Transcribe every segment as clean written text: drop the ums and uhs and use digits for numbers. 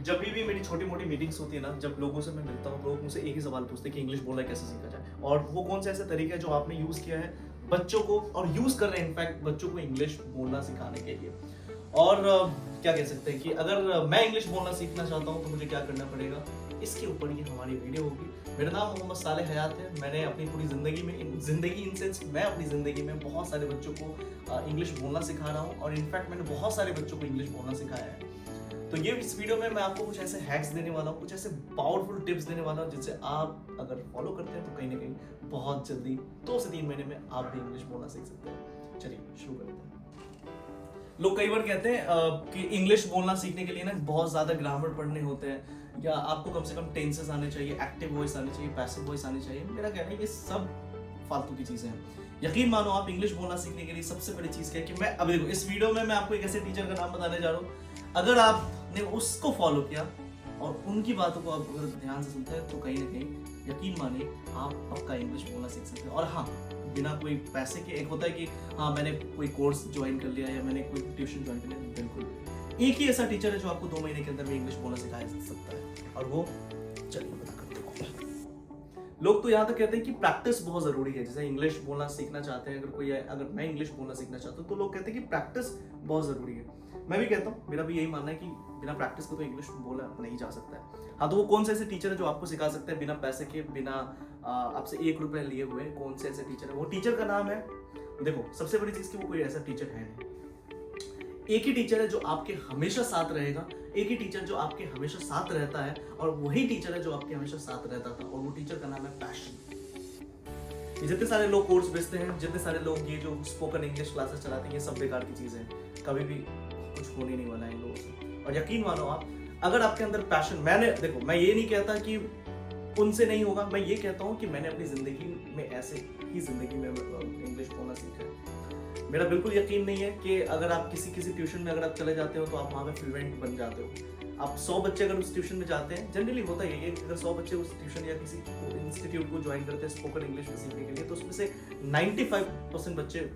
जब भी मेरी छोटी मोटी मीटिंग्स होती है ना, जब लोगों से मैं मिलता हूँ, लोग मुझसे एक ही सवाल पूछते हैं कि इंग्लिश बोलना कैसे सीखा जाए, और वो कौन सा ऐसा तरीका है जो आपने यूज किया है बच्चों को, और यूज कर रहे हैं इनफैक्ट बच्चों को इंग्लिश बोलना सिखाने के लिए। और क्या कह सकते हैं कि अगर मैं इंग्लिश बोलना सीखना चाहता हूँ तो मुझे क्या करना पड़ेगा, इसके ऊपर ये हमारी वीडियो होगी। मेरा नाम मोहम्मद सालेह हयात है। मैंने अपनी पूरी जिंदगी इन सेंस मैं अपनी जिंदगी में बहुत सारे बच्चों को इंग्लिश बोलना सिखा रहा हूँ, और इनफैक्ट मैंने बहुत सारे बच्चों को इंग्लिश बोलना सिखाया है। तो ये इस वीडियो में मैं आपको कुछ ऐसे हैक्स देने वाला हूँ, कुछ ऐसे पावरफुल टिप्स देने वाला हूँ जिनसे आप अगर फॉलो करते हैं तो कहीं ना कहीं बहुत जल्दी 2 से 3 महीने में आप भी इंग्लिश बोलना सीख सकते हैं। चलिए शुरू करते हैं। लोग कई बार कहते हैं कि इंग्लिश बोलना सीखने के लिए ना बहुत ज्यादा ग्रामर पढ़ने होते हैं, या आपको कम से कम टेंसेस आने चाहिए, एक्टिव वॉइस आनी चाहिए, पैसिव वॉइस आनी चाहिए। मेरा कहना है ये सब फालतू की चीजें हैं। यकीन मानो आप इंग्लिश बोलना सीखने के लिए सबसे बड़ी चीज क्या है कि मैं अब देखो इस वीडियो में मैं आपको एक ऐसे टीचर का नाम बताने जा रहा हूँ, अगर आपने उसको फॉलो किया और उनकी बातों को आप अगर ध्यान से सुनते हैं तो कहीं ना कहीं यकीन मानिए आप पक्का इंग्लिश बोलना सीख सकते हैं। और हाँ, बिना कोई पैसे के, एक होता है कि हाँ मैंने कोई कोर्स ज्वाइन कर लिया या मैंने कोई ट्यूशन ज्वाइन कर लिया, बिल्कुल एक ही ऐसा टीचर है जो आपको 2 महीने के अंदर में इंग्लिश बोलना सिखा सकता है, और वो चलिए बता करते हैं। लोग तो यहाँ तक कहते हैं कि प्रैक्टिस बहुत जरूरी है। जैसे इंग्लिश बोलना सीखना चाहते हैं, अगर मैं इंग्लिश बोलना सीखना चाहता हूँ तो लोग कहते हैं कि प्रैक्टिस बहुत जरूरी है। मैं भी कहता हूँ, मेरा भी यही मानना है कि बिना प्रैक्टिस को तो इंग्लिश बोला नहीं जा सकता है। हाँ, तो वो कौन से ऐसे टीचर है जो आपको सिखा सकते हैं बिना पैसे के, बिना आपसे 1 रुपए लिए हुए? कौन से ऐसे टीचर है? वो टीचर का नाम है, देखो सबसे बड़ी चीज कि वो कोई ऐसा टीचर है नहीं। एक ही टीचर है जो आपके हमेशा साथ रहेगा, एक ही टीचर जो आपके हमेशा साथ रहता है, और वही टीचर है जो आपके हमेशा साथ रहता था, और वो टीचर का नाम है पैशन। जितने सारे लोग कोर्स बेचते हैं, जितने सारे लोग ये जो स्पोकन इंग्लिश क्लासेस चलाते हैं, ये सब बेकार की चीजें हैं। कभी भी कुछ होने नहीं वाला है इन लोगों से। और यकीन मानो आप, अगर आपके अंदर पैशन, देखो मैं ये नहीं कहता कि उनसे नहीं होगा, मैं ये कहता हूँ कि मैंने अपनी जिंदगी में ऐसे ही जिंदगी में इंग्लिश बोलना सीखा है। मेरा बिल्कुल यकीन नहीं है कि अगर आप किसी ट्यूशन में अगर आप चले जाते हो तो आप वहाँ पे फ्लुएंट बन जाते हो। आप 100 बच्चे अगर उस ट्यूशन में जाते हैं, जनरली होता है ये, अगर 100 बच्चे उस ट्यूशन या किसी इंस्टीट्यूट को ज्वाइन करते हैं स्पोकन इंग्लिश में सीखने के लिए, तो उसमें से 95% बच्चे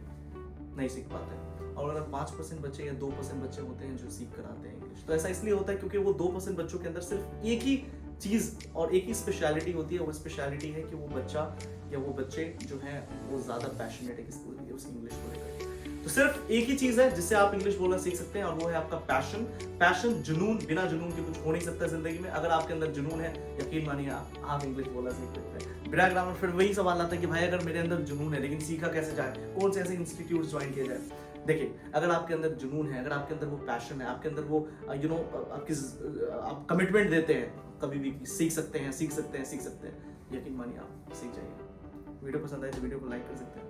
नहीं सीख पाते हैं, और अगर 5% बच्चे या 2% बच्चे होते हैं जो सीख कर आते हैं इंग्लिश। तो ऐसा इसलिए होता है क्योंकि वो 2% बच्चों के अंदर सिर्फ एक ही चीज और एक ही स्पेशलिटी होती है। वो स्पेशलिटी है कि वो बच्चा या वो बच्चे जो हैं वो ज्यादा पैशनेट है उस इंग्लिश को लेकर। तो सिर्फ एक ही चीज है जिससे आप इंग्लिश बोलना सीख सकते हैं, और वो है आपका पैशन, जुनून। बिना जुनून के कुछ हो नहीं सकता जिंदगी में। अगर आपके अंदर जुनून है, यकीन मानिए आप इंग्लिश बोलना सीख सकते हैं बिना ग्रामर। फिर वही सवाल आता है कि भाई अगर मेरे अंदर जुनून है लेकिन सीखा कैसे जाए, कौन से ऐसे इंस्टीट्यूट ज्वाइन किए जाए? देखिए, अगर आपके अंदर जुनून है, अगर आपके अंदर वो पैशन है, आपके अंदर वो आप कमिटमेंट देते हैं, कभी भी सीख सकते हैं। यकीन मानिए आप सीख जाइए। वीडियो पसंद आए तो वीडियो को लाइक कर सकते हैं।